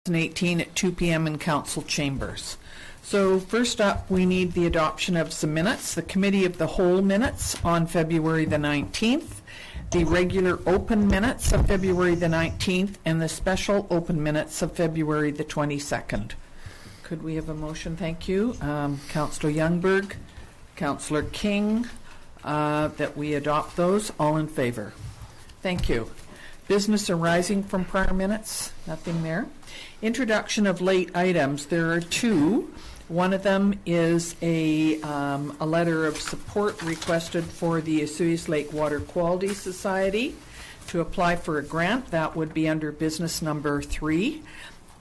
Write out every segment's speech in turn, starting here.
2018 at 2 p.m. in council chambers. So first up, we need the adoption of some minutes. The committee of the whole minutes on February the 19th, the regular open minutes of February the 19th, and the special open minutes of February the 22nd. Could we have a motion? Thank you. Councillor Youngberg, Councillor King, that we adopt those. All in favor? Thank you. Business arising from prior minutes? Nothing there. Introduction of late items. There are two. One of them is a letter of support requested for the Osoyoos Lake Water Quality Society to apply for a grant. That would be under business number 3.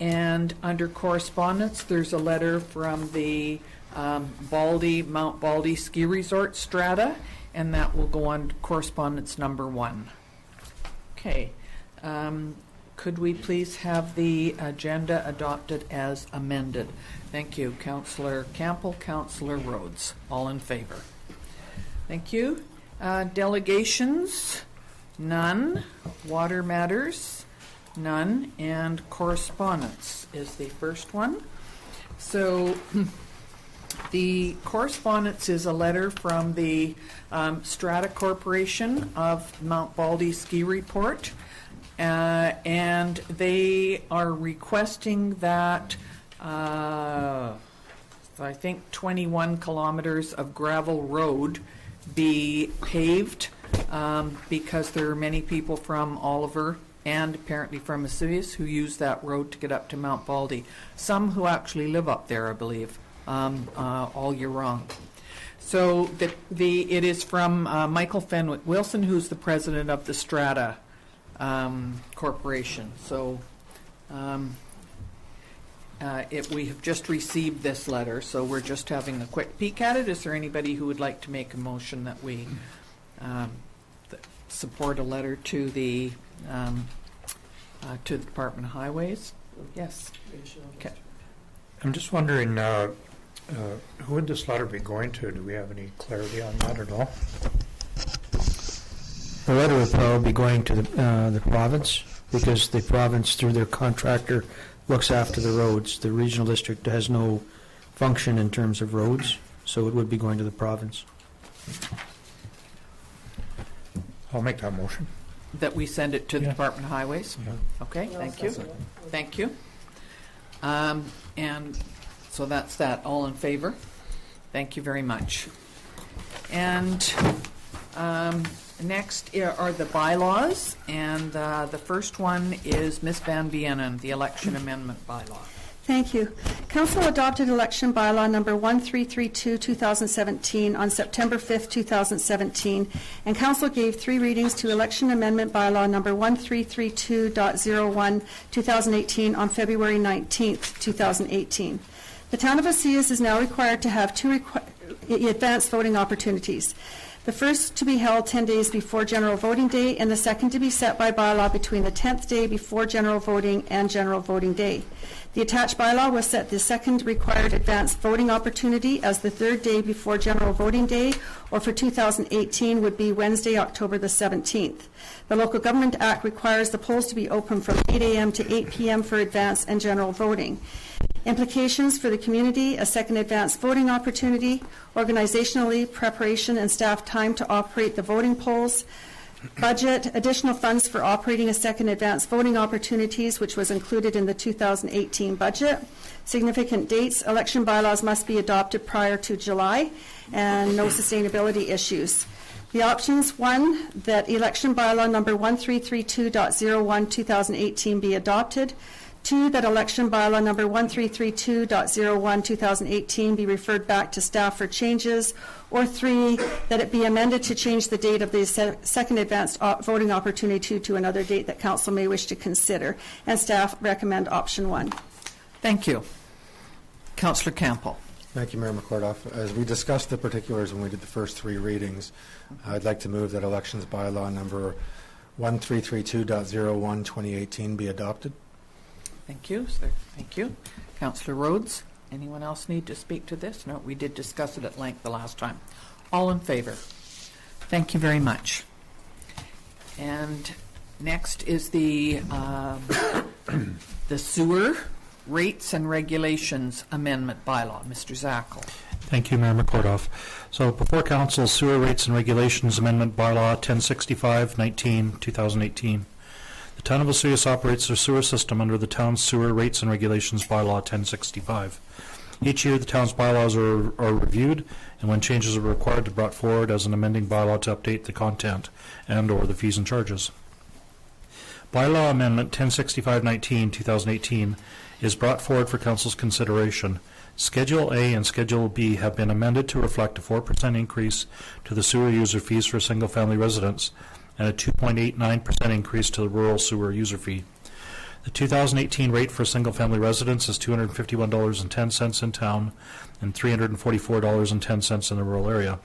And under correspondence, there's a letter from the Baldy, Mount Baldy Ski Resort Strata, and that will go on correspondence number 1. Okay. Could we please have the agenda adopted as amended? Thank you. Councillor Campbell, Councillor Rhodes. All in favor? Thank you. Delegations? None. Water matters? None. And correspondence is the first one. So the correspondence is a letter from the Strata Corporation of Mount Baldy Ski Report. And they are requesting that I think 21 kilometers of gravel road be paved because there are many people from Oliver and apparently from Osoyoos who use that road to get up to Mount Baldy. Some who actually live up there, I believe, all year round. So it is from Michael Fenwick Wilson, who's the president of the Strata Corporation. So we have just received this letter, so we're just having a quick peek at it. Is there anybody who would like to make a motion that we support a letter to the Department of Highways? Yes. Okay. I'm just wondering, who would this letter be going to? Do we have any clarity on that at all? The letter would probably be going to the province, because the province, through their contractor, looks after the roads. The regional district has no function in terms of roads, so it would be going to the province. I'll make that motion. That we send it to the Department of Highways? Yeah. Okay, thank you. Thank you. And so that's that. All in favor? Thank you very much. And next are the bylaws, and the first one is Ms. Van Vienen, the election amendment bylaw. Thank you. Council adopted election bylaw number 1332-2017 on September 5th, 2017, and Council gave 3 readings to election amendment bylaw number 1332.01-2018 on February 19th, 2018. The town of Osoyoos is now required to have 2 advanced voting opportunities. The first to be held 10 days before general voting day, and the second to be set by bylaw between the 10th day before general voting and general voting day. The attached bylaw will set the second required advanced voting opportunity as the 3rd day before general voting day, or for 2018 would be Wednesday, October the 17th. The Local Government Act requires the polls to be open from 8 a.m. to 8 p.m. for advanced and general voting. Implications for the community: a second advanced voting opportunity, organizationally, preparation and staff time to operate the voting polls, budget, additional funds for operating a second advanced voting opportunities, which was included in the 2018 budget. Significant dates: election bylaws must be adopted prior to July, and no sustainability issues. The options: 1, that election bylaw number 1332.01-2018 be adopted. 2, that election bylaw number 1332.01-2018 be referred back to staff for changes. Or 3, that it be amended to change the date of the second advanced voting opportunity to another date that council may wish to consider. And staff recommend option 1. Thank you. Councillor Campbell. Thank you, Mayor McCordoff. As we discussed the particulars when we did the first 3 readings, I'd like to move that elections bylaw number 1332.01-2018 be adopted. Thank you, sir. Thank you. Councillor Rhodes, anyone else need to speak to this? No, we did discuss it at length the last time. All in favor? Thank you very much. And next is the the Sewer Rates and Regulations Amendment Bylaw. Mr. Zackel. Thank you, Mayor McCordoff. So before Council, Sewer Rates and Regulations Amendment Bylaw 1065-19, 2018. The Town of Osoyoos operates their sewer system under the town's Sewer Rates and Regulations Bylaw 1065. Each year, the town's bylaws are reviewed, and when changes are required, they're brought forward as an amending bylaw to update the content and/or the fees and charges. Bylaw Amendment 1065-19, 2018 is brought forward for Council's consideration. Schedule A and Schedule B have been amended to reflect a 4% increase to the sewer user fees for single-family residents and a 2.89% increase to the rural sewer user fee. The 2018 rate for single-family residents is $251.10 in town and $344.10 in the rural area.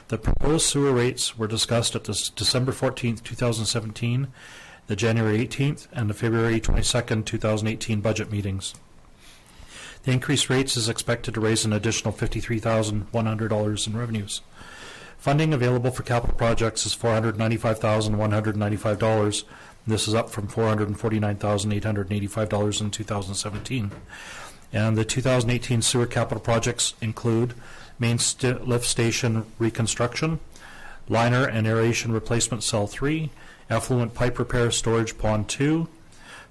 The proposed sewer rates were discussed at the December 14th, 2017, the January 18th, and the February 22nd, 2018 budget meetings. The increased rates is expected to raise an additional $53,100 in revenues. Funding available for capital projects is $495,195. This is up from $449,885 in 2017. And the 2018 sewer capital projects include main lift station reconstruction, liner and aeration replacement cell 3, effluent pipe repair storage pond 2,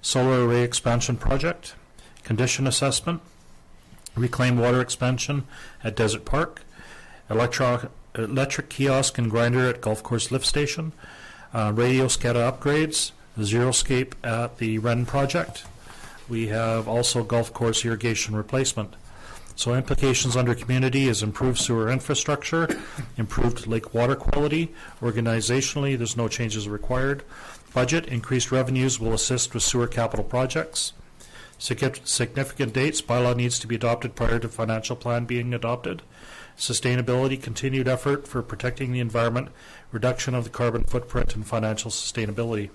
solar array expansion project, condition assessment, reclaimed water expansion at Desert Park, electric kiosk and grinder at Golf Course Lift Station, radio SCADA upgrades, Zeroscape at the Wren project. We have also golf course irrigation replacement. So implications under community is improved sewer infrastructure, improved lake water quality. Organizationally, there's no changes required. Budget, increased revenues will assist with sewer capital projects. Significant dates, bylaw needs to be adopted prior to financial plan being adopted. Sustainability, continued effort for protecting the environment, reduction of the carbon footprint, and financial sustainability.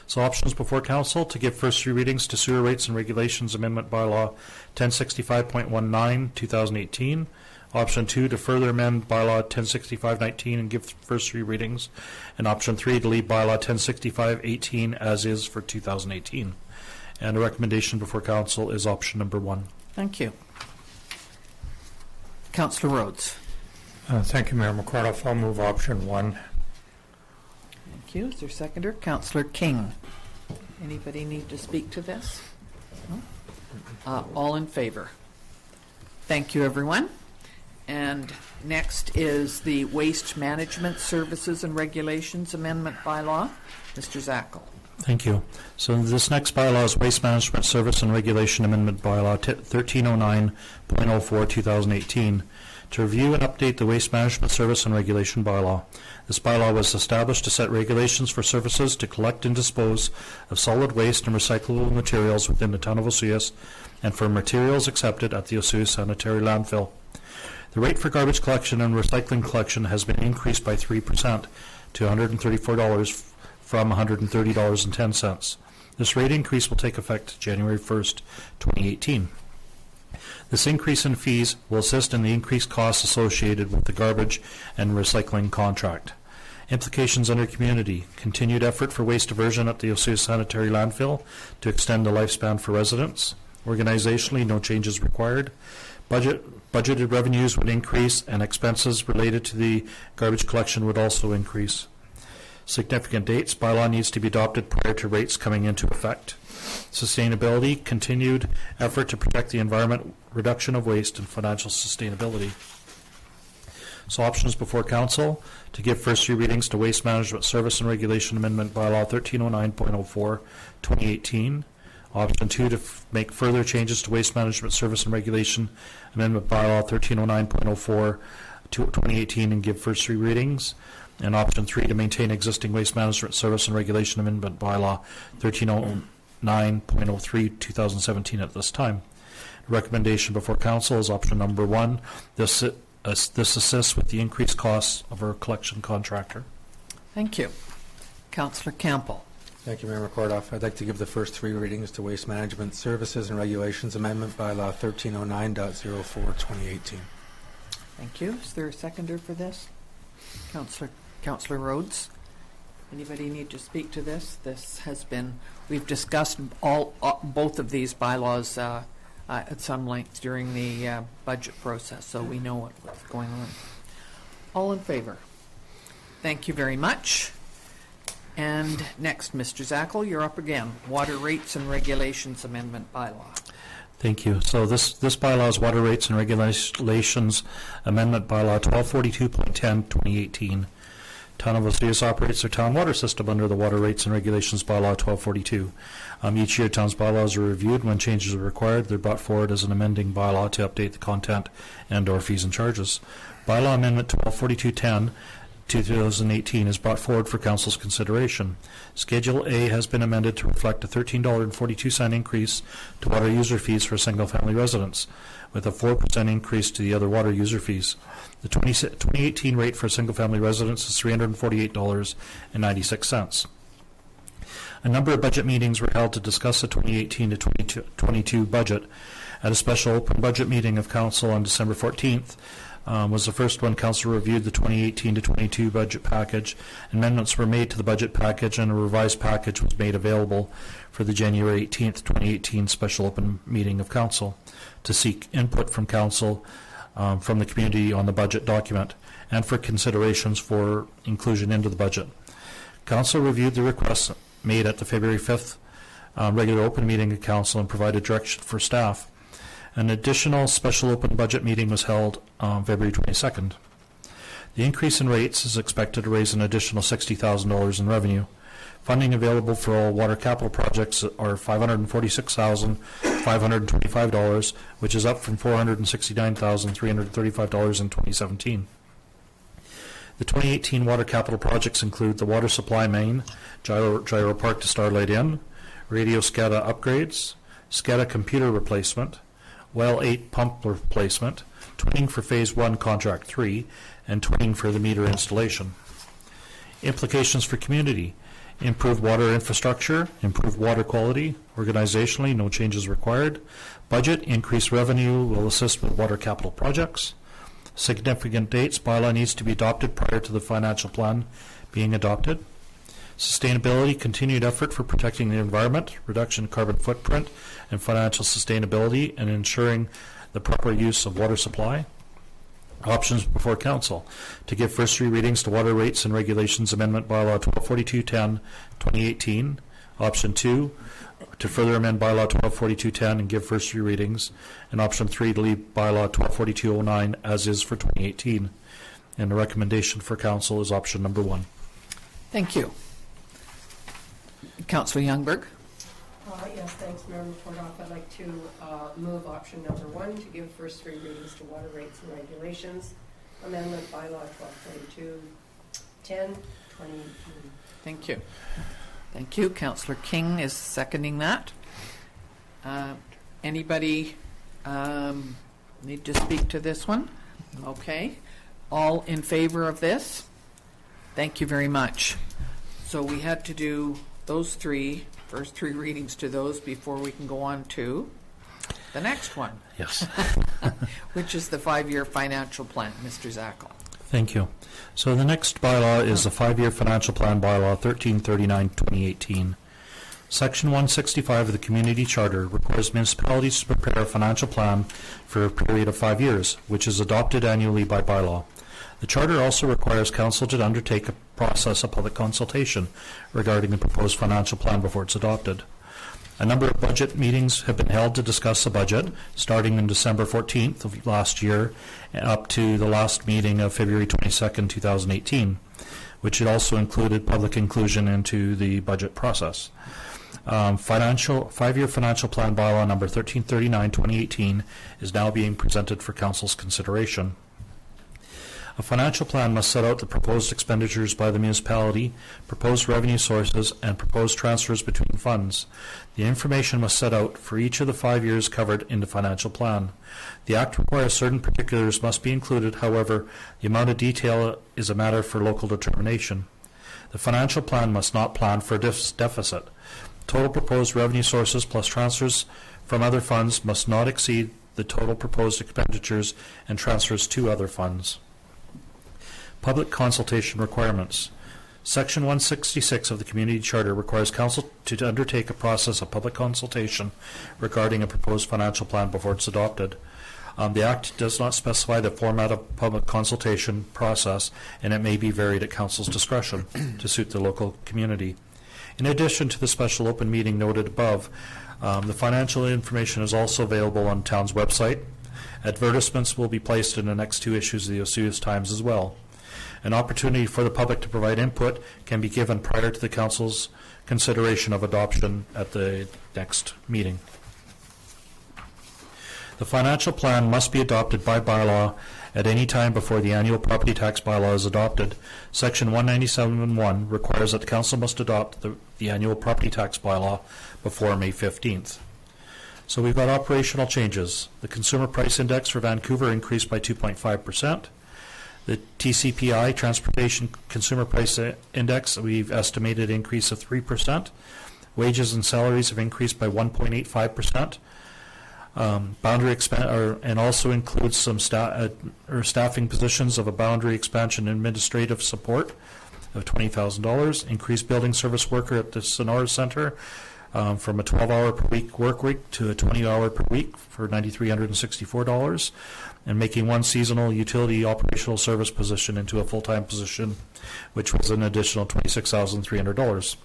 So options before Council to give first three readings to Sewer Rates and Regulations Amendment Bylaw 1065.19, 2018. Option 2 to further amend Bylaw 1065.19 and give first three readings. And Option 3 to leave Bylaw 1065.18 as is for 2018. And a recommendation before Council is option number 1. Thank you. Councillor Rhodes. Thank you, Mayor McCordoff. I'll move option 1. Thank you. Is there a seconder? Councillor King. Anybody need to speak to this? No? All in favor? Thank you, everyone. And next is the Waste Management Services and Regulations Amendment Bylaw. Mr. Zackel. Thank you. So this next bylaw is Waste Management Service and Regulation Amendment Bylaw 1309.04, 2018. To review and update the Waste Management Service and Regulation Bylaw. This bylaw was established to set regulations for services to collect and dispose of solid waste and recyclable materials within the town of Osoyoos and for materials accepted at the Osoyoos Sanitary Landfill. The rate for garbage collection and recycling collection has been increased by 3% to $134 from $130.10. This rate increase will take effect January 1st, 2018. This increase in fees will assist in the increased costs associated with the garbage and recycling contract. Implications under community. Continued effort for waste diversion at the Osoyoos Sanitary Landfill to extend the lifespan for residents. Organizationally, no changes required. Budgeted revenues would increase and expenses related to the garbage collection would also increase. Significant dates. Bylaw needs to be adopted prior to rates coming into effect. Sustainability, continued effort to protect the environment, reduction of waste, and financial sustainability. So options before Council to give first three readings to Waste Management Service and Regulation Amendment Bylaw 1309.04, 2018. Option 2 to make further changes to Waste Management Service and Regulation Amendment Bylaw 1309.04, 2018 and give first three readings. And option 3 to maintain existing Waste Management Service and Regulation Amendment Bylaw 1309.03, 2017 at this time. The recommendation before Council is option number 1. This assists with the increased costs of our collection contractor. Thank you. Councillor Campbell. Thank you, Mayor McCordoff. I'd like to give the first three readings to Waste Management Services and Regulations Amendment Bylaw 1309.04, 2018. Thank you. Is there a seconder for this? Councillor Rhodes. Anybody need to speak to this? This has been, we've discussed both of these bylaws at some length during the budget process, so we know what's going on. All in favor? Thank you very much. And next, Mr. Zackel, you're up again. Water Rates and Regulations Amendment Bylaw. Thank you. So this bylaw is Water Rates and Regulations Amendment Bylaw 1242.10, 2018. Town of Osoyoos operates their town water system under the Water Rates and Regulations Bylaw 1242. Each year, town's bylaws are reviewed. When changes are required, they're brought forward as an amending bylaw to update the content and/or fees and charges. Bylaw Amendment 1242.10, 2018 is brought forward for Council's consideration. Schedule A has been amended to reflect a $13.42 increase to water user fees for single-family residents, with a 4% increase to the other water user fees. The 2018 rate for single-family residents is $348.96. A number of budget meetings were held to discuss the 2018 to 2022 budget. At a special open budget meeting of Council on December 14th, was the first one. Council reviewed the 2018 to 22 budget package. Amendments were made to the budget package, and a revised package was made available for the January 18th, 2018 special open meeting of Council to seek input from Council from the community on the budget document and for considerations for inclusion into the budget. Council reviewed the requests made at the February 5th regular open meeting of Council and provided direction for staff. An additional special open budget meeting was held on February 22nd. The increase in rates is expected to raise an additional $60,000 in revenue. Funding available for all water capital projects are $546,525, which is up from $469,335 in 2017. The 2018 water capital projects include the water supply main, Gyro Park to Starlight Inn, radio SCADA upgrades, SCADA computer replacement, Well 8 pump replacement, twinning for Phase 1 Contract 3, and twinning for the meter installation. Implications for community: improved water infrastructure, improved water quality. Organizationally, no changes required. Budget: increased revenue will assist with water capital projects. Significant dates: bylaw needs to be adopted prior to the financial plan being adopted. Sustainability: continued effort for protecting the environment, reduction in carbon footprint, and financial sustainability, and ensuring the proper use of water supply. Options before Council: to give first three readings to Water Rates and Regulations Amendment Bylaw 1242.10, 2018. Option 2, to further amend Bylaw 1242.10 and give first three readings. And Option 3, to leave Bylaw 1242.09 as is for 2018. And the recommendation for Council is option number 1. Thank you. Councillor Youngberg. Yes, thanks, Mayor Reportoff. I'd like to move option number 1 to give first three readings to Water Rates and Regulations Amendment Bylaw 1242.10, 2018. Thank you. Thank you. Councillor King is seconding that. Anybody need to speak to this one? Okay. All in favor of this? Thank you very much. So we had to do those first three readings to those before we can go on to the next one. Yes. Which is the 5-year financial plan. Mr. Zackel. Thank you. So the next bylaw is the 5-year financial plan bylaw 1339-2018. Section 165 of the Community Charter requires municipalities to prepare a financial plan for a period of 5 years, which is adopted annually by bylaw. The Charter also requires Council to undertake a process of public consultation regarding the proposed financial plan before it's adopted. A number of budget meetings have been held to discuss the budget, starting in December 14th of last year up to the last meeting of February 22nd, 2018, which had also included public inclusion into the budget process. 5-year financial plan bylaw number 1339-2018 is now being presented for Council's consideration. A financial plan must set out the proposed expenditures by the municipality, proposed revenue sources, and proposed transfers between funds. The information must set out for each of the 5 years covered in the financial plan. The Act requires certain particulars must be included. However, the amount of detail is a matter for local determination. The financial plan must not plan for a deficit. Total proposed revenue sources plus transfers from other funds must not exceed the total proposed expenditures and transfers to other funds. Public consultation requirements. Section 166 of the Community Charter requires Council to undertake a process of public consultation regarding a proposed financial plan before it's adopted. The Act does not specify the format of public consultation process, and it may be varied at Council's discretion to suit the local community. In addition to the special open meeting noted above, the financial information is also available on town's website. Advertisements will be placed in the next 2 issues of the Osoyoos Times as well. An opportunity for the public to provide input can be given prior to the Council's consideration of adoption at the next meeting. The financial plan must be adopted by bylaw at any time before the annual property tax bylaw is adopted. Section 197(1) requires that the Council must adopt the annual property tax bylaw before May 15th. So we've got operational changes. The Consumer Price Index for Vancouver increased by 2.5%. The TCPI, Transportation Consumer Price Index, we've estimated increase of 3%. Wages and salaries have increased by 1.85%. And also includes some staffing positions of a boundary expansion administrative support of $20,000. Increased building service worker at the Sonora Center from a 12-hour per week work week to a 20-hour per week for $9,364, and making one seasonal utility operational service position into a full-time position, which was an additional $26,300.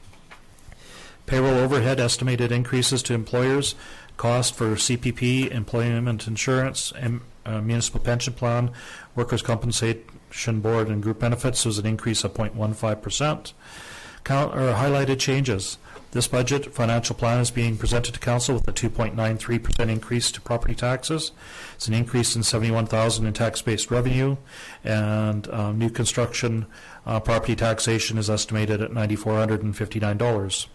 Payroll overhead estimated increases to employers, cost for CPP, employment insurance, and municipal pension plan, workers' compensation board, and group benefits was an increase of 0.15%. Highlighted changes. This budget financial plan is being presented to Council with a 2.93% increase to property taxes. It's an increase in $71,000 in tax-based revenue, and new construction property taxation is estimated at $9,459.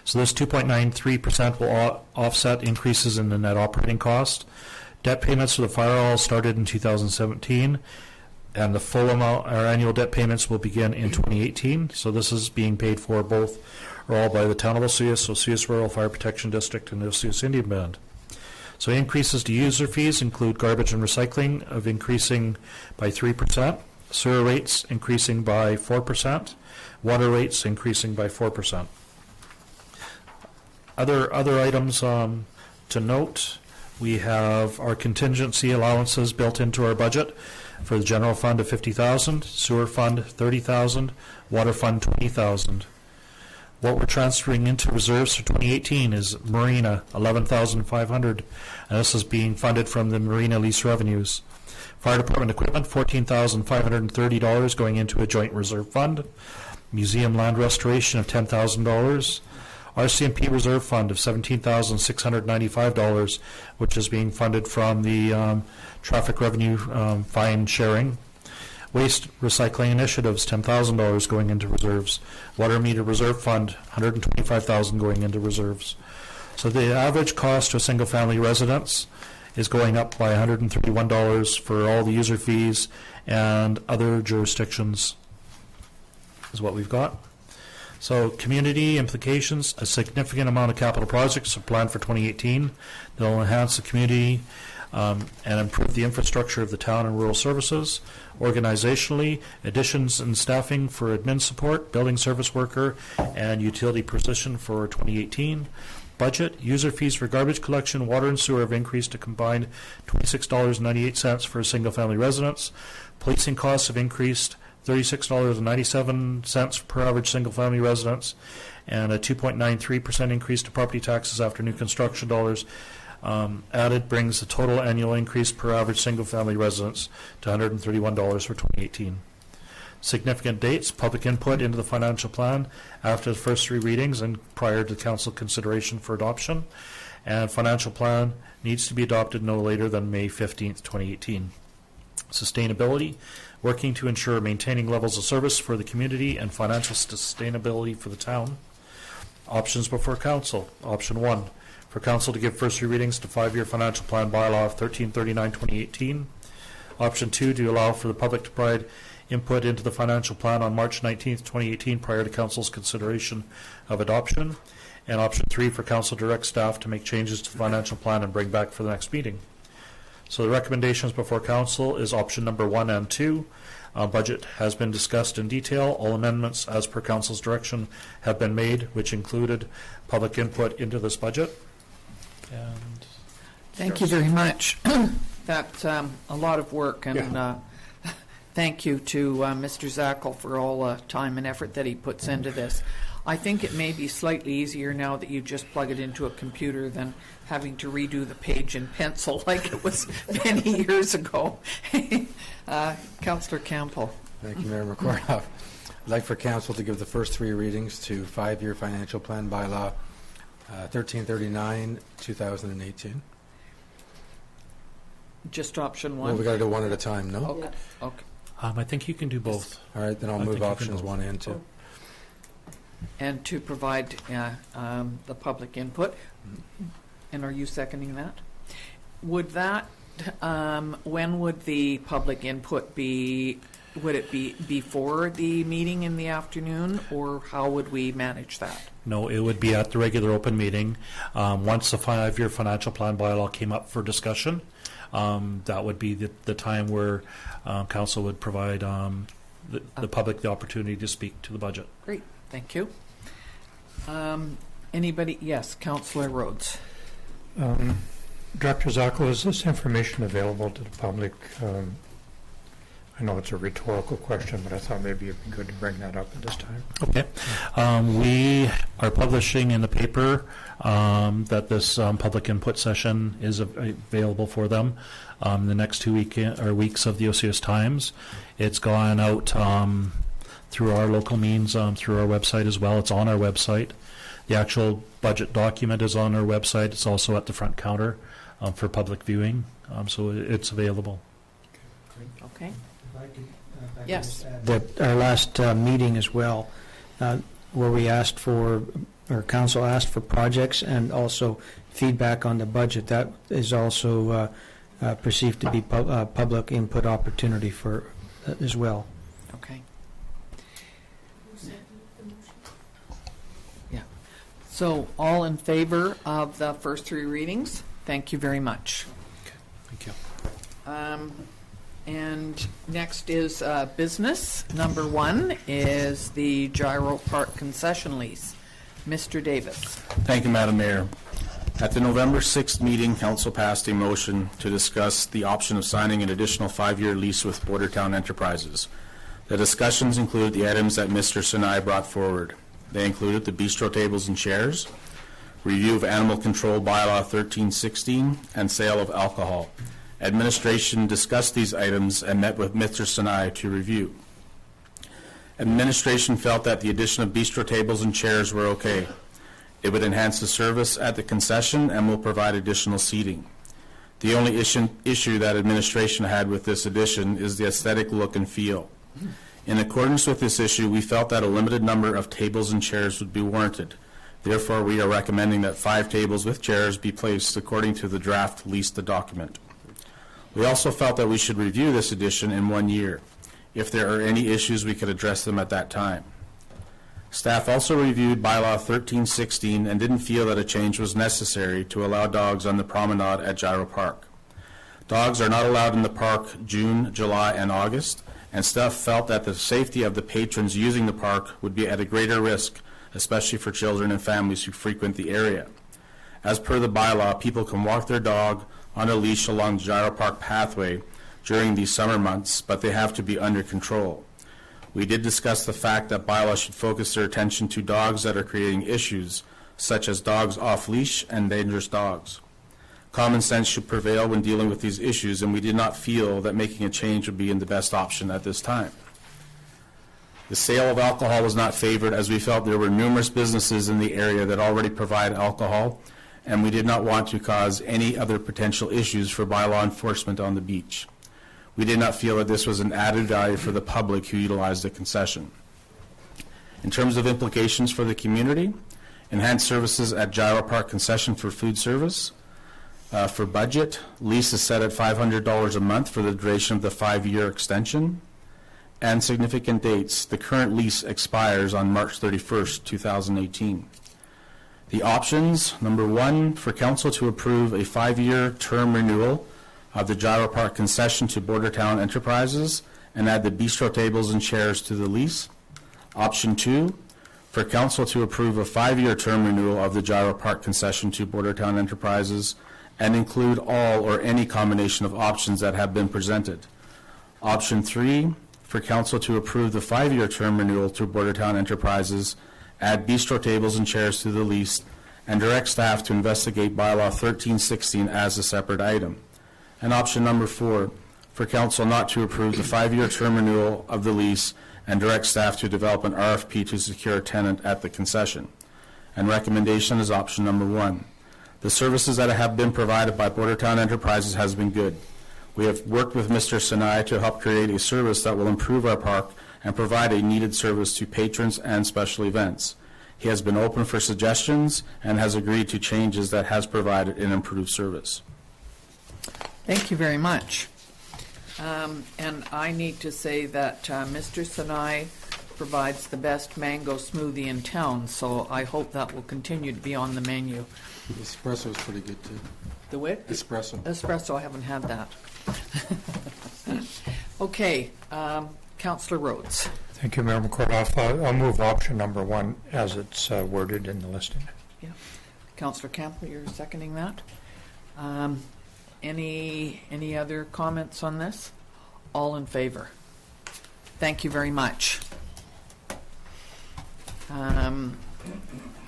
So this 2.93% will offset increases in the net operating cost. Debt payments for the firewall started in 2017, and the full amount, our annual debt payments, will begin in 2018. So this is being paid for both or all by the Town of Osoyoos, Osoyoos Rural Fire Protection District, and the Osoyoos Indian Band. So increases to user fees include garbage and recycling of increasing by 3%, sewer rates increasing by 4%, water rates increasing by 4%. Other items to note, we have our contingency allowances built into our budget for the general fund of $50,000, sewer fund $30,000, water fund $20,000. What we're transferring into reserves for 2018 is Marina $11,500, and this is being funded from the Marina lease revenues. Fire department equipment $14,530 going into a joint reserve fund. Museum land restoration of $10,000. RCMP reserve fund of $17,695, which is being funded from the traffic revenue fine sharing. Waste recycling initiatives, $10,000 going into reserves. Water meter reserve fund, $125,000 going into reserves. So the average cost to a single-family residence is going up by $131 for all the user fees and other jurisdictions is what we've got. So community implications, a significant amount of capital projects are planned for 2018. They'll enhance the community and improve the infrastructure of the town and rural services. Organizationally, additions in staffing for admin support, building service worker, and utility position for 2018. Budget, user fees for garbage collection, water and sewer have increased to combined $26.98 for a single-family residence. Policing costs have increased $36.97 per average single-family residence, and a 2.93% increase to property taxes after new construction dollars added brings the total annual increase per average single-family residence to $131 for 2018. Significant dates, public input into the financial plan after the first 3 readings and prior to council consideration for adoption, and financial plan needs to be adopted no later than May 15th, 2018. Sustainability, working to ensure maintaining levels of service for the community and financial sustainability for the town. Options before council. Option 1, for council to give first 3 readings to 5-year financial plan bylaw of 1339-2018. Option 2, to allow for the public to provide input into the financial plan on March 19th, 2018 prior to council's consideration of adoption. And option 3, for council to direct staff to make changes to the financial plan and bring back for the next meeting. So the recommendations before council is option number 1 and 2. Budget has been discussed in detail. All amendments as per council's direction have been made, which included public input into this budget. And Thank you very much. That's a lot of work, and thank you to Mr. Zackel for all the time and effort that he puts into this. I think it may be slightly easier now that you just plug it into a computer than having to redo the page in pencil like it was many years ago. Councillor Campbell. Thank you, Mayor McCordoff. I'd like for council to give the first three readings to 5-year financial plan bylaw 1339, 2018. Just option Well, one? we got to do one at a time, no? Okay. Okay. I think you can do both. All right, then I'll I move think you can options both. 1 and 2. And to provide the public input. And are you seconding that? Would that, when would the public input be? Would it be before the meeting in the afternoon, or how would we manage that? No, it would be at the regular open meeting. Once the 5-year financial plan bylaw came up for discussion, that would be the time where council would provide the public the opportunity to speak to the budget. Great, thank you. Anybody? Yes, Councillor Rhodes. Dr. Zackel, is this information available to the public? I know it's a rhetorical question, but I thought maybe it'd be good to bring that up at this time. Okay. We are publishing in the paper that this public input session is available for them the next 2 weeks of the Osoyoos Times. It's gone out through our local means, through our website as well. It's on our website. The actual budget document is on our website. It's also at the front counter for public viewing, so it's available. Okay. Yes. That our last meeting as well, where we asked for, or council asked for projects and also feedback on the budget, that is also perceived to be public input opportunity for as well. Okay. Yeah. So all in favor of the first three readings? Thank you very much. Thank you. And next is business. Number 1 is the Gyro Park concession lease. Mr. Davis. Thank you, Madam Mayor. At the November 6th meeting, Council passed a motion to discuss the option of signing an additional 5-year lease with Bordertown Enterprises. The discussions included the items that Mr. Sinai brought forward. They included the bistro tables and chairs, review of animal control bylaw 1316, and sale of alcohol. Administration discussed these items and met with Mr. Sinai to review. Administration felt that the addition of bistro tables and chairs were okay. It would enhance the service at the concession and will provide additional seating. The only issue that administration had with this addition is the aesthetic look and feel. In accordance with this issue, we felt that a limited number of tables and chairs would be warranted. Therefore, we are recommending that 5 tables with chairs be placed according to the draft lease document. We also felt that we should review this addition in 1 year. If there are any issues, we could address them at that time. Staff also reviewed Bylaw 1316 and didn't feel that a change was necessary to allow dogs on the promenade at Gyro Park. Dogs are not allowed in the park June, July, and August, and staff felt that the safety of the patrons using the park would be at a greater risk, especially for children and families who frequent the area. As per the bylaw, people can walk their dog on a leash along the Gyro Park pathway during the summer months, but they have to be under control. We did discuss the fact that bylaws should focus their attention to dogs that are creating issues, such as dogs off leash and dangerous dogs. Common sense should prevail when dealing with these issues, and we did not feel that making a change would be in the best option at this time. The sale of alcohol was not favored, as we felt there were numerous businesses in the area that already provide alcohol, and we did not want to cause any other potential issues for bylaw enforcement on the beach. We did not feel that this was an added value for the public who utilized the concession. In terms of implications for the community, enhanced services at Gyro Park concession for food service. For budget, lease is set at $500 a month for the duration of the 5-year extension. And significant dates, the current lease expires on March 31st, 2018. The options, number 1, for council to approve a 5-year term renewal of the Gyro Park concession to Bordertown Enterprises and add the bistro tables and chairs to the lease. Option 2, for council to approve a 5-year term renewal of the Gyro Park concession to Bordertown Enterprises and include all or any combination of options that have been presented. Option 3, for council to approve the 5-year term renewal to Bordertown Enterprises, add bistro tables and chairs to the lease, and direct staff to investigate Bylaw 1316 as a separate item. And option number 4, for council not to approve the 5-year term renewal of the lease and direct staff to develop an RFP to secure a tenant at the concession. And recommendation is option number 1. The services that have been provided by Bordertown Enterprises has been good. We have worked with Mr. Sinai to help create a service that will improve our park and provide a needed service to patrons and special events. He has been open for suggestions and has agreed to changes that has provided an improved service. Thank you very much. And I need to say that Mr. Sinai provides the best mango smoothie in town, so I hope that will continue to be on the menu. The espresso is pretty good too. The what? Espresso. Espresso, I haven't had that. Okay, Councillor Rhodes. Thank you, Member Kordoff. I'll move option number 1 as it's worded in the listing. Yeah. Councillor Campbell, you're seconding that. Any other comments on this? All in favor? Thank you very much.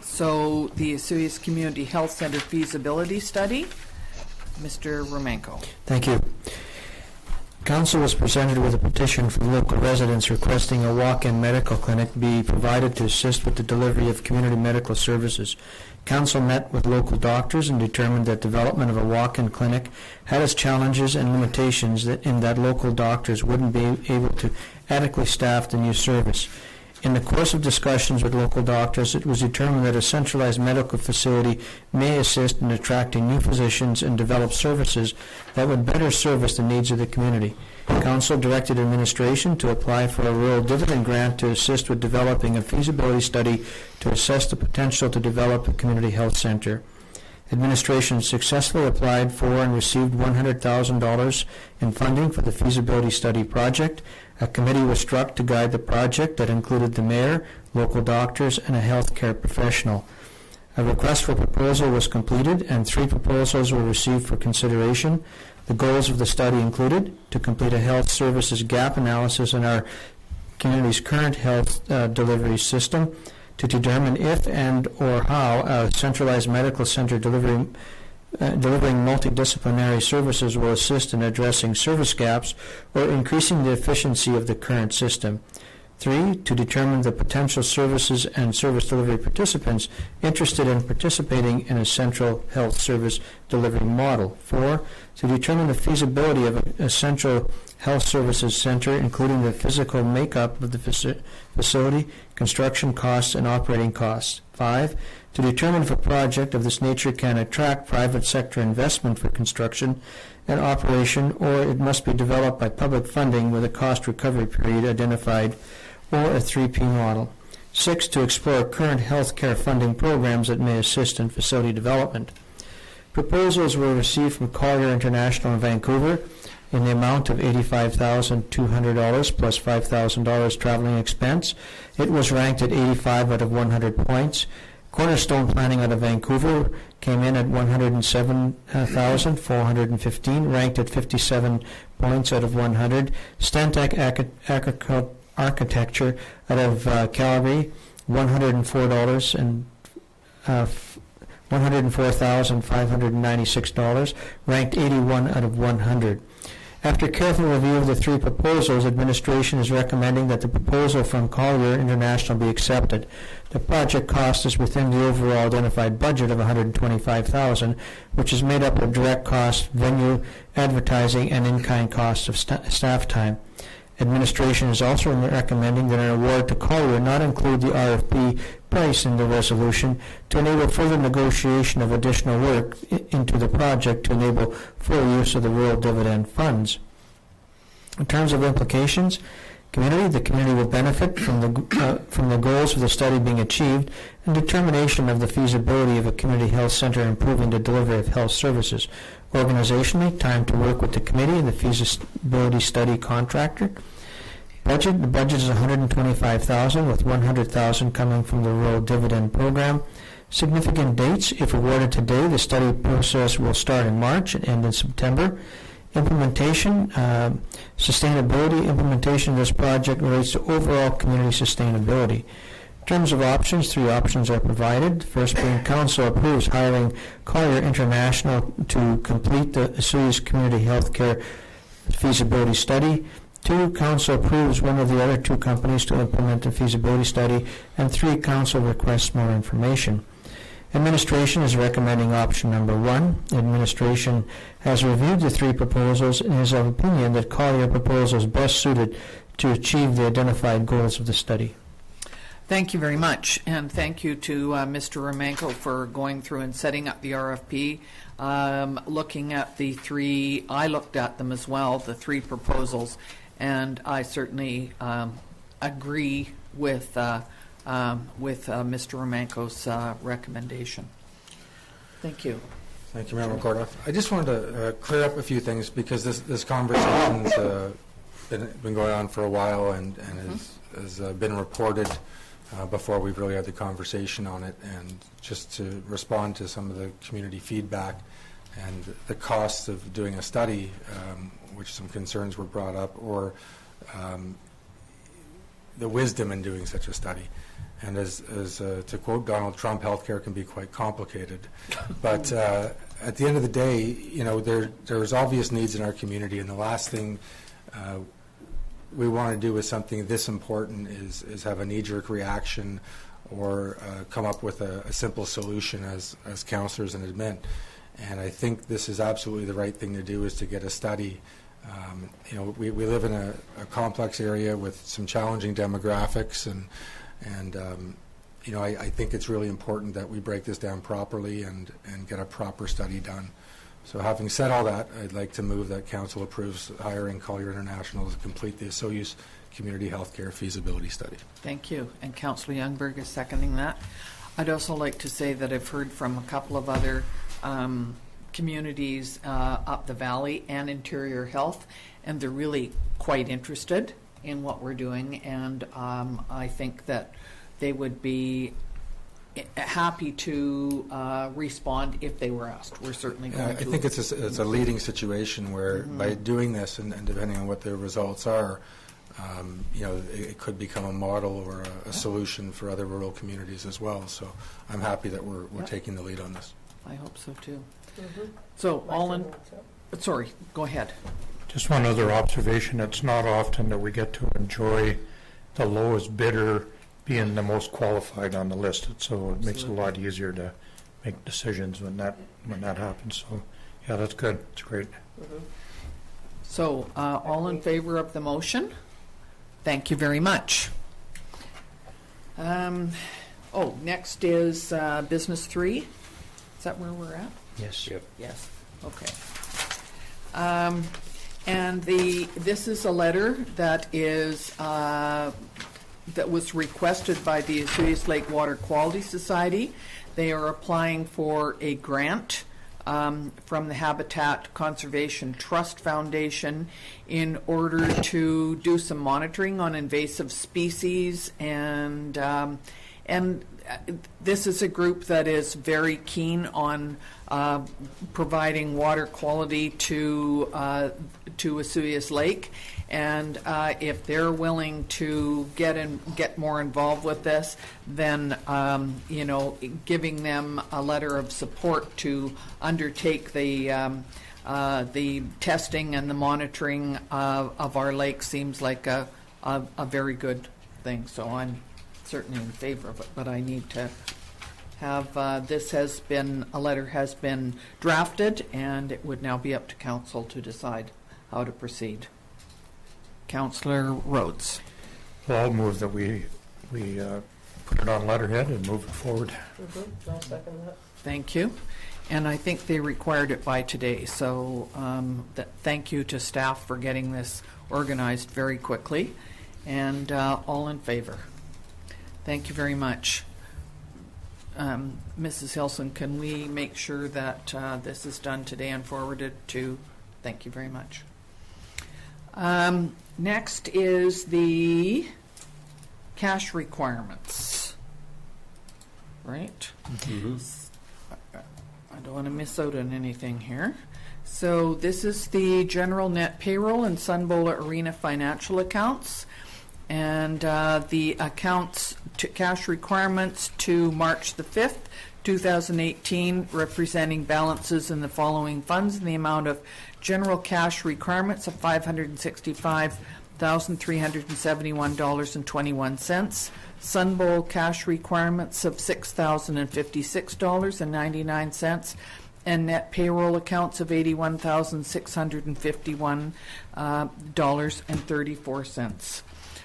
So the Osoyoos Community Health Center feasibility study, Mr. Romanko. Thank you. Council was presented with a petition from local residents requesting a walk-in medical clinic be provided to assist with the delivery of community medical services. Council met with local doctors and determined that development of a walk-in clinic had its challenges and limitations in that local doctors wouldn't be able to adequately staff the new service. In the course of discussions with local doctors, it was determined that a centralized medical facility may assist in attracting new physicians and develop services that would better service the needs of the community. Council directed administration to apply for a rural dividend grant to assist with developing a feasibility study to assess the potential to develop a community health center. Administration successfully applied for and received $100,000 in funding for the feasibility study project. A committee was struck to guide the project that included the mayor, local doctors, and a healthcare professional. A request for proposal was completed, and 3 proposals were received for consideration. The goals of the study included to complete a health services gap analysis in our community's current health delivery system, to determine if and or how a centralized medical center delivering multidisciplinary services will assist in addressing service gaps or increasing the efficiency of the current system. 3, to determine the potential services and service delivery participants interested in participating in a central health service delivery model. 4, to determine the feasibility of a central health services center, including the physical makeup of the facility, construction costs, and operating costs. 5, to determine if a project of this nature can attract private sector investment for construction and operation, or it must be developed by public funding with a cost recovery period identified, or a 3P model. 6, to explore current health care funding programs that may assist in facility development. Proposals were received from Collier International in Vancouver in the amount of $85,200 plus $5,000 traveling expense. It was ranked at 85 out of 100 points. Cornerstone Planning out of Vancouver came in at 107,415, ranked at 57 points out of 100. Stantec Architecture out of Calgary, $104,596, ranked 81 out of 100. After careful review of the 3 proposals, administration is recommending that the proposal from Collier International be accepted. The project cost is within the overall identified budget of $125,000, which is made up of direct costs, venue, advertising, and in-kind costs of staff time. Administration is also recommending that an award to Collier not include the RFP price in the resolution to enable further negotiation of additional work into the project to enable full use of the rural dividend funds. In terms of implications, the community will benefit from the goals of the study being achieved and determination of the feasibility of a community health center improving the delivery of health services. Organizationally, time to work with the committee and the feasibility study contractor. Budget, the budget is $125,000, with $100,000 coming from the rural dividend program. Significant dates: if awarded today, the study process will start in March and end in September. Implementation, sustainability implementation of this project relates to overall community sustainability. In terms of options, 3 options are provided. First being council approves hiring Collier International to complete the Osoyoos Community Healthcare feasibility study. 2, council approves one of the other 2 companies to implement the feasibility study. And 3, council requests more information. Administration is recommending option number 1. Administration has reviewed the 3 proposals and is of opinion that Collier proposal is best suited to achieve the identified goals of the study. Thank you very much, and thank you to Mr. Romanko for going through and setting up the RFP. Looking at the 3, I looked at them as well, the 3 proposals, and I certainly agree with Mr. Romanko's recommendation. Thank you. Thank you, Member Kordoff. I just wanted to clear up a few things, because this conversation's been going on for a while and has been reported before we've really had the conversation on it. And just to respond to some of the community feedback and the costs of doing a study, which some concerns were brought up, or the wisdom in doing such a study. And as to quote Donald Trump, healthcare can be quite complicated. But at the end of the day, you know, there's obvious needs in our community, and the last thing we want to do with something this important is have a knee-jerk reaction or come up with a simple solution as councillors and admin. And I think this is absolutely the right thing to do, is to get a study. You know, we live in a complex area with some challenging demographics, and you know, I think it's really important that we break this down properly and get a proper study done. So having said all that, I'd like to move that council approves hiring Collier International to complete the Osoyoos Community Healthcare Feasibility Study. Thank you. And Councillor Youngberg is seconding that. I'd also like to say that I've heard from a couple of other communities up the valley and Interior Health, and they're really quite interested in what we're doing, and I think that they would be happy to respond if they were asked. We're certainly going to. I think it's a leading situation where by doing this, and depending on what the results are, you know, it could become a model or a solution for other rural communities as well. So I'm happy that we're taking the lead on this. I hope so too. So all in, sorry, go ahead. Just one other observation. It's not often that we get to enjoy the lowest bidder being the most qualified on the list. So it makes it a lot easier to make decisions when that happens. So yeah, that's good. It's great. So all in favor of the motion? Thank you very much. Next is business 3. Is that where we're at? Yes. Yep. Yes. Okay. And this is a letter that is that was requested by the Osoyoos Lake Water Quality Society. They are applying for a grant from the Habitat Conservation Trust Foundation in order to do some monitoring on invasive species, and this is a group that is very keen on providing water quality to Osoyoos Lake, and if they're willing to get more involved with this, then you know, giving them a letter of support to undertake the testing and the monitoring of our lake seems like a very good thing. So I'm certainly in favor of it, but I need to have a letter has been drafted, and it would now be up to council to decide how to proceed. Councillor Rhodes. Well, I'll move that we put it on letterhead and move it forward. I'll second that. Thank you. And I think they required it by today, so thank you to staff for getting this organized very quickly. And all in favor? Thank you very much. Mrs. Hilson, can we make sure that this is done today and forwarded to? Thank you very much. Next is the cash requirements. Right? I don't want to miss out on anything here. So this is the general net payroll and Sunbola Arena financial accounts. And the accounts to cash requirements to March the 5th, 2018, representing balances in the following funds in the amount of general cash requirements of $565,371.21, Sunbowl cash requirements of $6,056.99, and net payroll accounts of $81,651.34.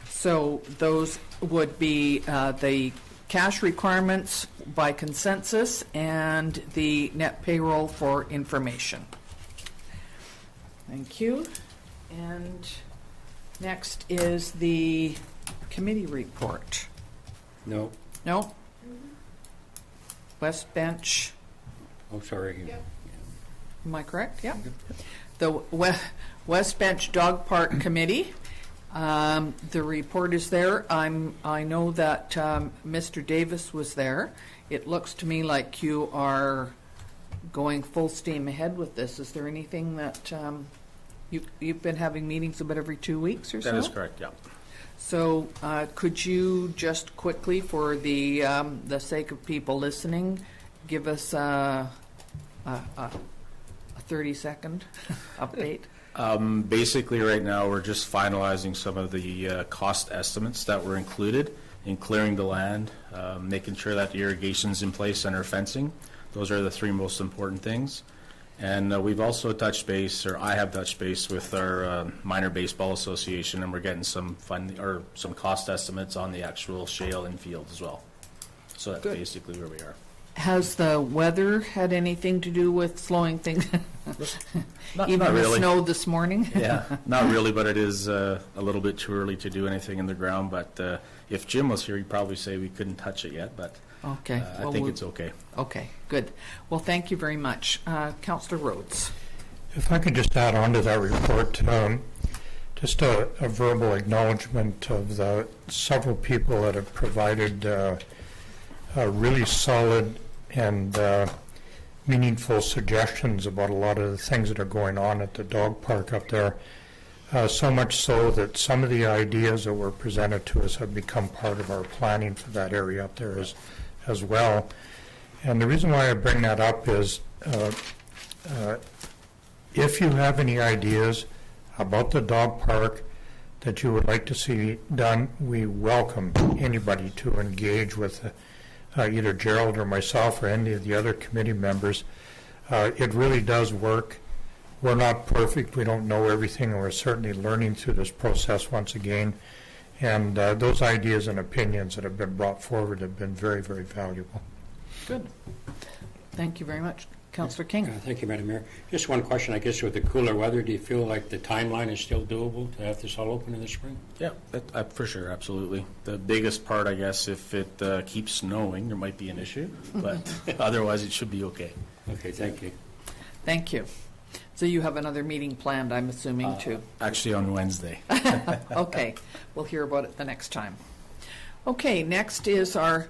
So those would be the cash requirements by consensus and the net payroll for information. Thank you. And next is the committee report. No. No? West Bench. Oh, sorry. Yep. Am I correct? Yeah. The West Bench Dog Park Committee. The report is there. I know that Mr. Davis was there. It looks to me like you are going full steam ahead with this. Is there anything that you've been having meetings about every 2 weeks or so? That is correct, yeah. So could you just quickly, for the sake of people listening, give us a 30-second update? Basically, right now, we're just finalizing some of the cost estimates that were included in clearing the land, making sure that the irrigation's in place and our fencing. Those are the three most important things. And we've also touched base, or I have touched base with our Minor Baseball Association, and we're getting some funding or some cost estimates on the actual shale infield as well. So that's basically where we are. Has the weather had anything to do with slowing things? Even not the really. snow this morning? Yeah, not really, but it is a little bit too early to do anything in the ground. But if Jim was here, he'd probably say we couldn't touch it yet. But Okay. I think it's okay. Okay, good. Well, thank you very much. Councillor Rhodes. If I could just add on to that report, just a verbal acknowledgement of the several people that have provided really solid and meaningful suggestions about a lot of the things that are going on at the dog park up there. So much so that some of the ideas that were presented to us have become part of our planning for that area up there as well. And the reason why I bring that up is if you have any ideas about the dog park that you would like to see done, we welcome anybody to engage with either Gerald or myself or any of the other committee members. It really does work. We're not perfect. We don't know everything, and we're certainly learning through this process once again. And those ideas and opinions that have been brought forward have been very, very valuable. Good. Thank you very much. Councillor King. Thank you, Madam Mayor. Just one question, I guess, with the cooler weather, do you feel like the timeline is still doable to have this all open in the spring? Yeah, for sure, absolutely. The biggest part, I guess, if it keeps snowing, there might be an issue, but otherwise it should be okay. Okay, thank you. Thank you. So you have another meeting planned, I'm assuming, too? Actually, on Wednesday. Okay. We'll hear about it the next time. Okay, next is our,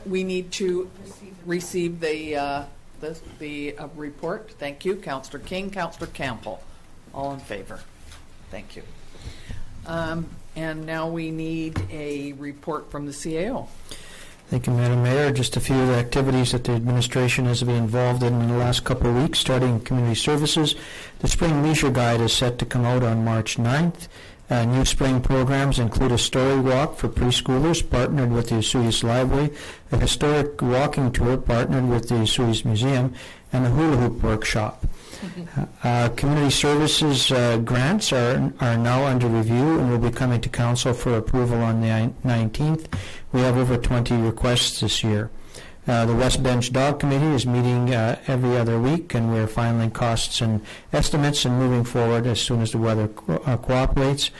we need to receive the report. Thank you. Councillor King, Councillor Campbell. All in favor. Thank you. And now we need a report from the CAO. Thank you, Madam Mayor. Just a few of the activities that the administration has been involved in the last couple of weeks, starting community services. The Spring Leisure Guide is set to come out on March 9th. New spring programs include a story walk for preschoolers partnered with the Osoyoos Library, a historic walking tour partnered with the Osoyoos Museum, and a hula hoop workshop. Community services grants are now under review and will be coming to council for approval on the 19th. We have over 20 requests this year. The West Bench Dog Committee is meeting every other week, and we're filing costs and estimates and moving forward as soon as the weather cooperates.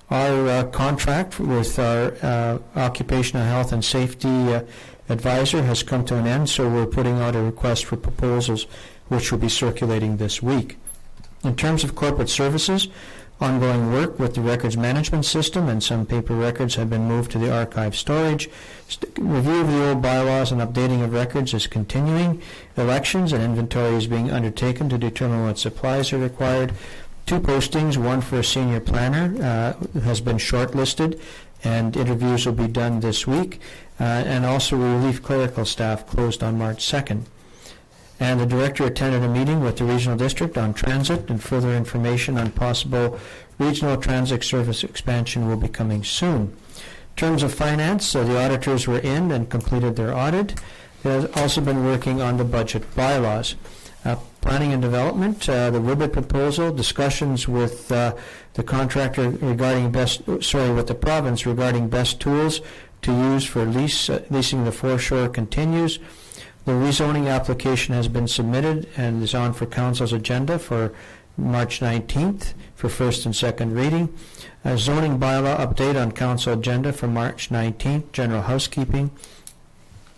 Our contract with our occupational health and safety advisor has come to an end, so we're putting out a request for proposals, which will be circulating this week. In terms of corporate services, ongoing work with the records management system, and some paper records have been moved to the archive storage. Review of the old bylaws and updating of records is continuing. Elections and inventory is being undertaken to determine what supplies are required. 2 postings, one for a senior planner has been shortlisted, and interviews will be done this week. And also relief clerical staff closed on March 2nd. And the director attended a meeting with the regional district on transit, and further information on possible regional transit service expansion will be coming soon. In terms of finance, the auditors were in and completed their audit. They have also been working on the budget bylaws. Planning and development, the Ribbit proposal, discussions with the contractor regarding with the province regarding best tools to use for leasing the foreshore continues. The rezoning application has been submitted and is on for Council's agenda for March 19th for first and second reading. A zoning bylaw update on Council agenda for March 19th, general housekeeping.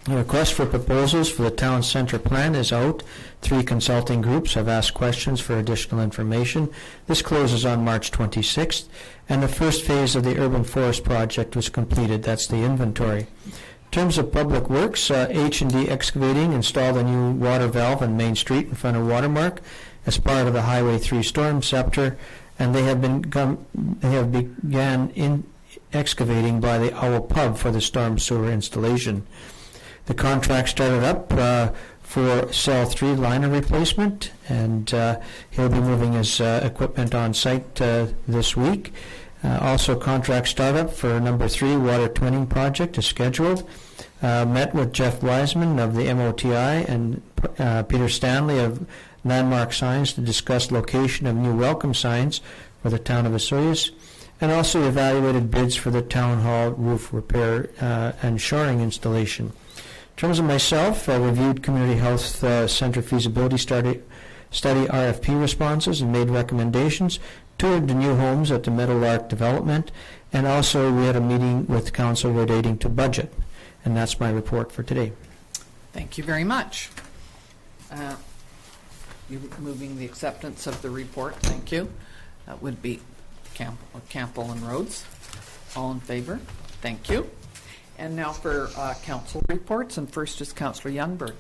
A request for proposals for the town centre plan is out. 3 consulting groups have asked questions for additional information. This closes on March 26th, and the first phase of the urban forest project was completed. That's the inventory. In terms of public works, H&D Excavating installed a new water valve on Main Street in front of Watermark as part of the Highway 3 storm scepter, and they have began excavating by the Owl Pub for the storm sewer installation. The contract started up for Cell 3 liner replacement, and he'll be moving his equipment on site this week. Also, contract startup for number 3 water twinning project is scheduled. Met with Jeff Wiseman of the MOTI and Peter Stanley of Landmark Signs to discuss location of new welcome signs for the town of Osoyoos, and also evaluated bids for the town hall roof repair and shoring installation. In terms of myself, I reviewed Community Health Center feasibility study RFP responses and made recommendations, toured the new homes at the Meadowlark development, and also we had a meeting with council relating to budget. And that's my report for today. Thank you very much. You're moving the acceptance of the report. Thank you. That would be Campbell and Rhodes. All in favor? Thank you. And now for council reports, and first is Councillor Youngberg.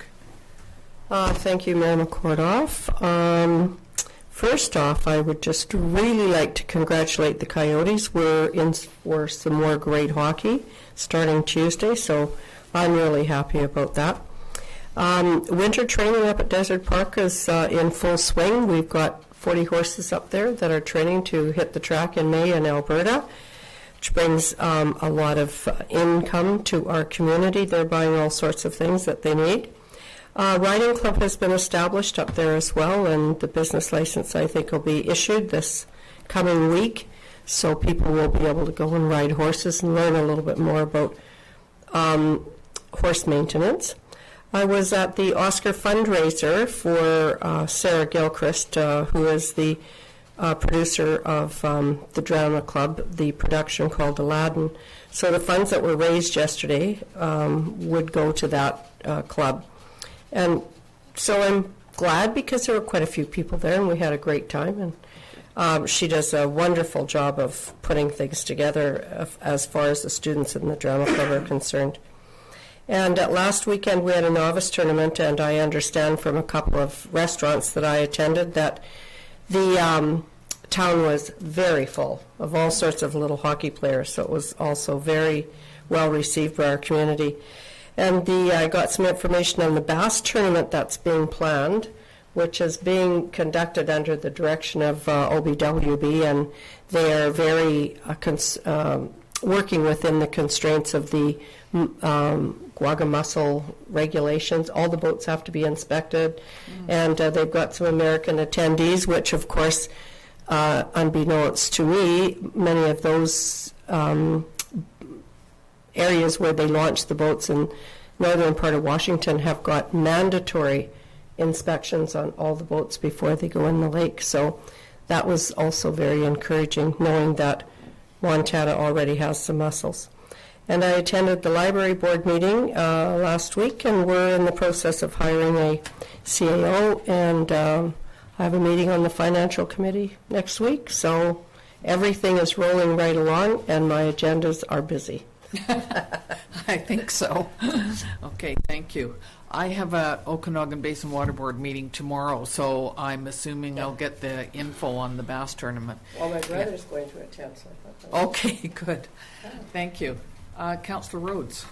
Thank you, Mayor McCordoff. First off, I would just really like to congratulate the Coyotes. We're in for some more great hockey starting Tuesday, so I'm really happy about that. Winter training up at Desert Park is in full swing. We've got 40 horses up there that are training to hit the track in May in Alberta, which brings a lot of income to our community. They're buying all sorts of things that they need. Riding club has been established up there as well, and the business license, I think, will be issued this coming week, so people will be able to go and ride horses and learn a little bit more about horse maintenance. I was at the Oscar fundraiser for Sarah Gilchrist, who is the producer of the drama club, the production called Aladdin. So the funds that were raised yesterday would go to that club. And so I'm glad because there were quite a few people there and we had a great time. And she does a wonderful job of putting things together as far as the students in the drama club are concerned. And last weekend we had a novice tournament, and I understand from a couple of restaurants that I attended that the town was very full of all sorts of little hockey players, so it was also very well received by our community. And I got some information on the bass tournament that's being planned, which is being conducted under the direction of OBWB, and they are very working within the constraints of the Guagamussel regulations. All the boats have to be inspected, and they've got some American attendees, which of course, unbeknownst to me, many of those areas where they launch the boats in northern part of Washington have got mandatory inspections on all the boats before they go in the lake. So that was also very encouraging, knowing that Montana already has some mussels. And I attended the library board meeting last week, and we're in the process of hiring a CAO, and I have a meeting on the financial committee next week. So everything is rolling right along, and my agendas are busy. I think so. Okay, thank you. I have a Okanagan Basin Water Board meeting tomorrow, so I'm assuming I'll get the info on the bass tournament. Well, my brother's going to attend, so I thought that was... Okay, good. Thank you. Councillor Rhodes.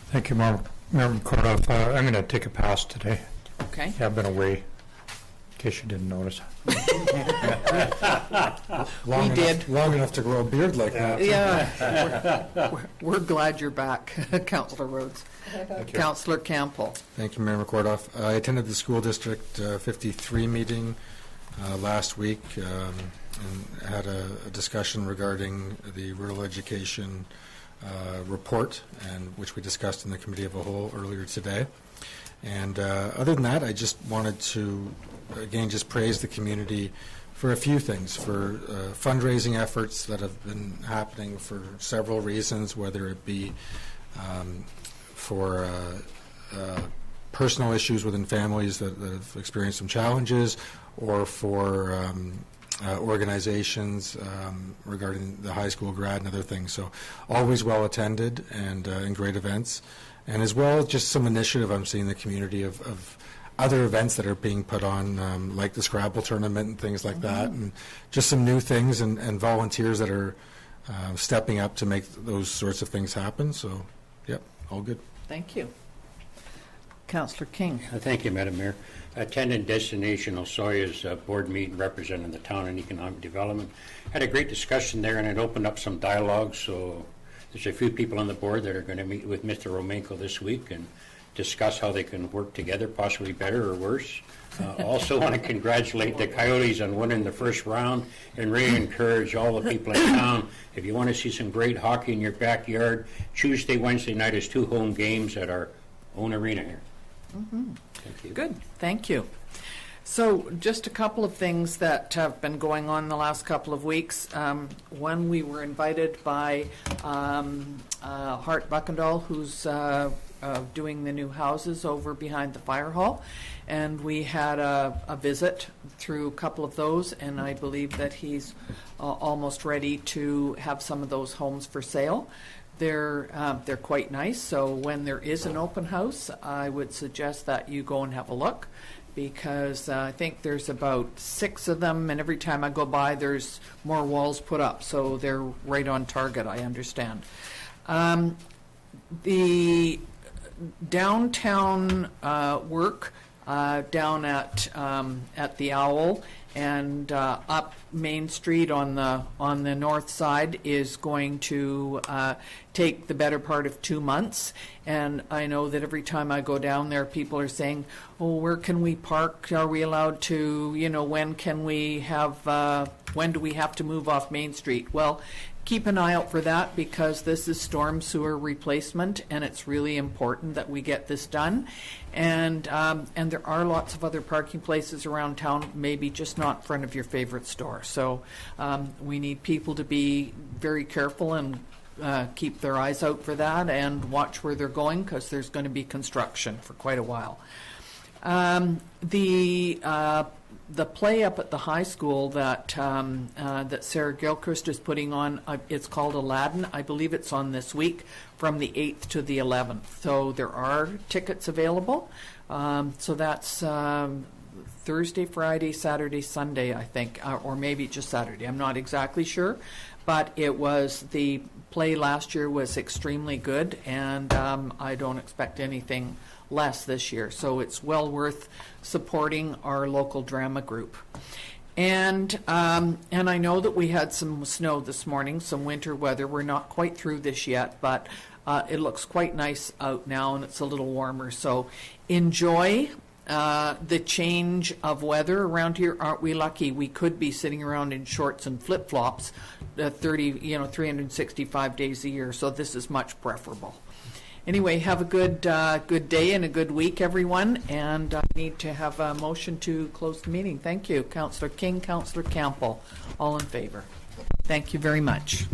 Thank you, Member Kordoff. I'm going to take a pass today. Okay. Yeah, I've been away, in case you didn't notice. We did. Long enough to grow a beard like that. Yeah, we're glad you're back, Councillor Rhodes. Councillor Campbell. Thank you, Mayor McCordoff. I attended the School District 53 meeting last week and had a discussion regarding the rural education report, and which we discussed in the Committee of the Whole earlier today. And other than that, I just wanted to, again, just praise the community for a few things, for fundraising efforts that have been happening for several reasons, whether it be for personal issues within families that have experienced some challenges, or for organizations regarding the high school grad and other things. So always well attended and great events. And as well, just some initiative I'm seeing in the community of other events that are being put on, like the Scrabble tournament and things like that, and just some new things and volunteers that are stepping up to make those sorts of things happen. So, yep, all good. Thank you. Councillor King. Thank you, Madam Mayor. Attended Destination Osoyoos board meeting representing the town and economic development. Had a great discussion there, and it opened up some dialogue. So there's a few people on the board that are going to meet with Mr. Romanko this week and discuss how they can work together, possibly better or worse. Also want to congratulate the Coyotes on winning the first round, and really encourage all the people in town, if you want to see some great hockey in your backyard, Tuesday, Wednesday night is 2 home games at our own arena here. Thank you. Good, thank you. So just a couple of things that have been going on the last couple of weeks. One, we were invited by Hart Buckendall, who's doing the new houses over behind the fire hall, and we had a visit through a couple of those, and I believe that he's almost ready to have some of those homes for sale. They're quite nice, so when there is an open house, I would suggest that you go and have a look, because I think there's about 6 of them, and every time I go by there's more walls put up, so they're right on target, I understand. The downtown work down at the Owl and up Main Street on the north side is going to take the better part of 2 months. And I know that every time I go down there, people are saying, "Oh, where can we park? Are we allowed to? When can we have? When do we have to move off Main Street?" Well, keep an eye out for that, because this is storm sewer replacement, and it's really important that we get this done. And there are lots of other parking places around town, maybe just not in front of your favorite store. So we need people to be very careful and keep their eyes out for that and watch where they're going, because there's going to be construction for quite a while. The play up at the high school that Sarah Gilchrist is putting on, it's called Aladdin. I believe it's on this week from the 8th to the 11th. So there are tickets available. So that's Thursday, Friday, Saturday, Sunday, I think, or maybe just Saturday. I'm not exactly sure. But the play last year was extremely good, and I don't expect anything less this year. So it's well worth supporting our local drama group. And I know that we had some snow this morning, some winter weather. We're not quite through this yet, but it looks quite nice out now, and it's a little warmer. So enjoy the change of weather around here. Aren't we lucky? We could be sitting around in shorts and flip-flops 365 days a year. So this is much preferable. Anyway, have a good day and a good week, everyone. And I need to have a motion to close the meeting. Thank you. Councillor King, Councillor Campbell, all in favor. Thank you very much.